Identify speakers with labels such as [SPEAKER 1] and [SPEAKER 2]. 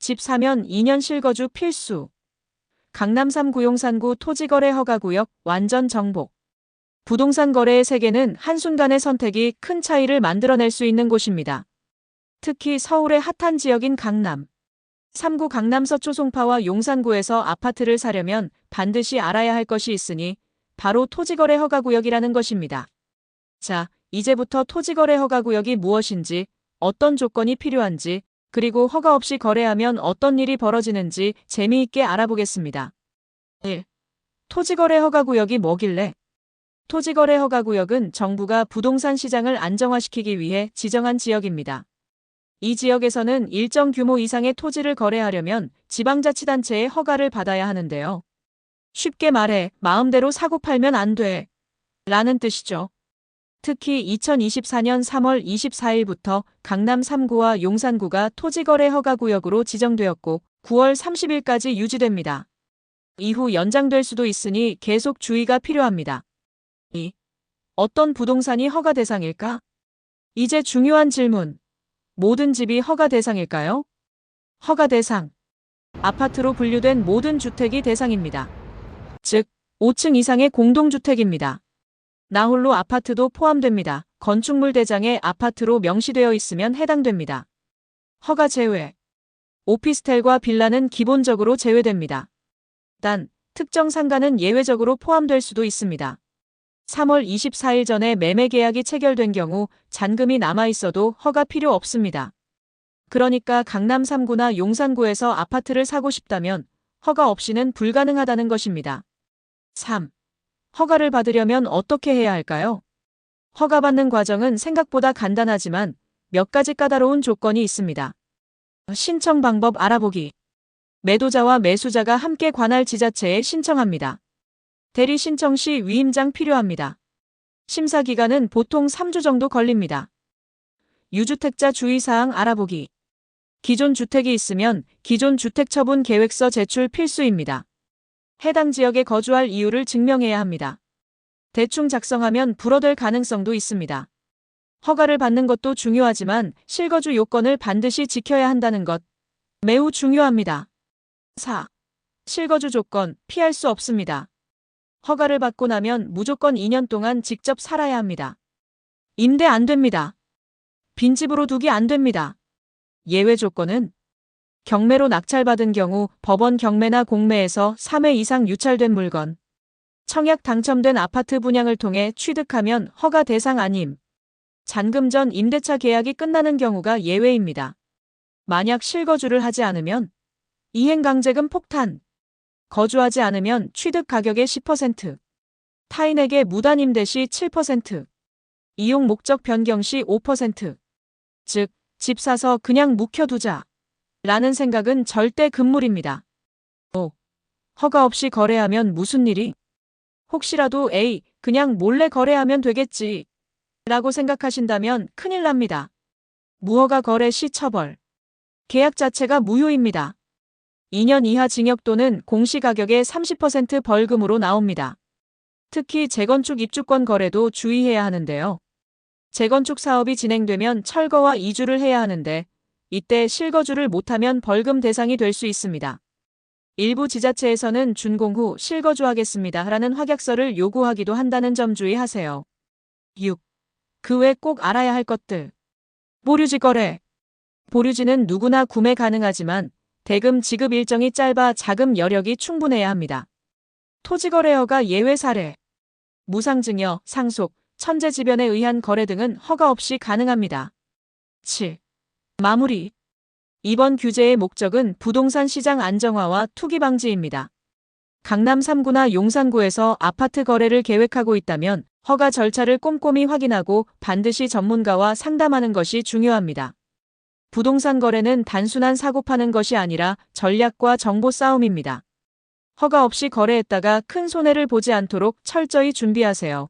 [SPEAKER 1] 집 사면 2년 실거주 필수. 강남 3구 용산구 토지거래 허가구역 완전 정복. 부동산 거래의 세계는 한순간의 선택이 큰 차이를 만들어낼 수 있는 곳입니다. 특히 서울의 핫한 지역인 강남 3구 강남 서초송파와 용산구에서 아파트를 사려면 반드시 알아야 할 것이 있으니 바로 토지거래 허가구역이라는 것입니다. 자, 이제부터 토지거래 허가구역이 무엇인지, 어떤 조건이 필요한지, 그리고 허가 없이 거래하면 어떤 일이 벌어지는지 재미있게 알아보겠습니다. 1. 토지거래 허가구역이 뭐길래? 토지거래 허가구역은 정부가 부동산 시장을 안정화시키기 위해 지정한 지역입니다. 이 지역에서는 일정 규모 이상의 토지를 거래하려면 지방자치단체의 허가를 받아야 하는데요. 쉽게 말해 마음대로 사고 팔면 안 돼. 라는 뜻이죠. 특히 2024년 3월 24일부터 강남 3구와 용산구가 토지거래 허가구역으로 지정되었고 9월 30일까지 유지됩니다. 이후 연장될 수도 있으니 계속 주의가 필요합니다. 2. 어떤 부동산이 허가 대상일까? 이제 중요한 질문. 모든 집이 허가 대상일까요? 허가 대상. 아파트로 분류된 모든 주택이 대상입니다. 즉, 5층 이상의 공동주택입니다. 나홀로 아파트도 포함됩니다. 건축물 대장에 아파트로 명시되어 있으면 해당됩니다. 허가 제외. 오피스텔과 빌라는 기본적으로 제외됩니다. 단, 특정 상가는 예외적으로 포함될 수도 있습니다. 3월 24일 전에 매매 계약이 체결된 경우 잔금이 남아있어도 허가 필요 없습니다. 그러니까 강남 3구나 용산구에서 아파트를 사고 싶다면 허가 없이는 불가능하다는 것입니다. 3. 허가를 받으려면 어떻게 해야 할까요? 허가받는 과정은 생각보다 간단하지만 몇 가지 까다로운 조건이 있습니다. 신청 방법 알아보기. 매도자와 매수자가 함께 관할 지자체에 신청합니다. 대리 신청 시 위임장 필요합니다. 심사 기간은 보통 3주 정도 걸립니다. 유주택자 주의사항 알아보기. 기존 주택이 있으면 기존 주택처분 계획서 제출 필수입니다. 해당 지역에 거주할 이유를 증명해야 합니다. 대충 작성하면 불어될 가능성도 있습니다. 허가를 받는 것도 중요하지만 실거주 요건을 반드시 지켜야 한다는 것 매우 중요합니다. 4. 실거주 조건 피할 수 없습니다. 허가를 받고 나면 무조건 2년 동안 직접 살아야 합니다. 임대 안 됩니다. 빈집으로 두기 안 됩니다. 예외 조건은 경매로 낙찰받은 경우 법원 경매나 공매에서 3회 이상 유찰된 물건, 청약 당첨된 아파트 분양을 통해 취득하면 허가 대상 아님, 잔금 전 임대차 계약이 끝나는 경우가 예외입니다. 만약 실거주를 하지 않으면 이행강제금 폭탄, 거주하지 않으면 취득 가격의 10%, 타인에게 무단 임대 시 7%, 이용 목적 변경 시 5%, 즉, 집 사서 그냥 묵혀두자 라는 생각은 절대 금물입니다. 5. 허가 없이 거래하면 무슨 일이? 혹시라도 그냥 몰래 거래하면 되겠지 라고 생각하신다면 큰일 납니다. 무허가 거래 시 처벌. 계약 자체가 무효입니다. 2년 이하 징역 또는 공시가격의 30% 벌금으로 나옵니다. 특히 재건축 입주권 거래도 주의해야 하는데요. 재건축 사업이 진행되면 철거와 이주를 해야 하는데 이때 실거주를 못하면 벌금 대상이 될 수 있습니다. 일부 지자체에서는 준공 후 실거주하겠습니다 라는 확약서를 요구하기도 한다는 점 주의하세요. 6. 그 외 꼭 알아야 할 것들. 보류지 거래. 보류지는 누구나 구매 가능하지만 대금 지급 일정이 짧아 자금 여력이 충분해야 합니다. 토지거래허가 예외 사례. 무상증여, 상속, 천재지변에 의한 거래 등은 허가 없이 가능합니다. 7. 마무리. 이번 규제의 목적은 부동산 시장 안정화와 투기 방지입니다. 강남 3구나 용산구에서 아파트 거래를 계획하고 있다면 허가 절차를 꼼꼼히 확인하고 반드시 전문가와 상담하는 것이 중요합니다. 부동산 거래는 단순한 사고 파는 것이 아니라 전략과 정보 싸움입니다. 허가 없이 거래했다가 큰 손해를 보지 않도록 철저히 준비하세요.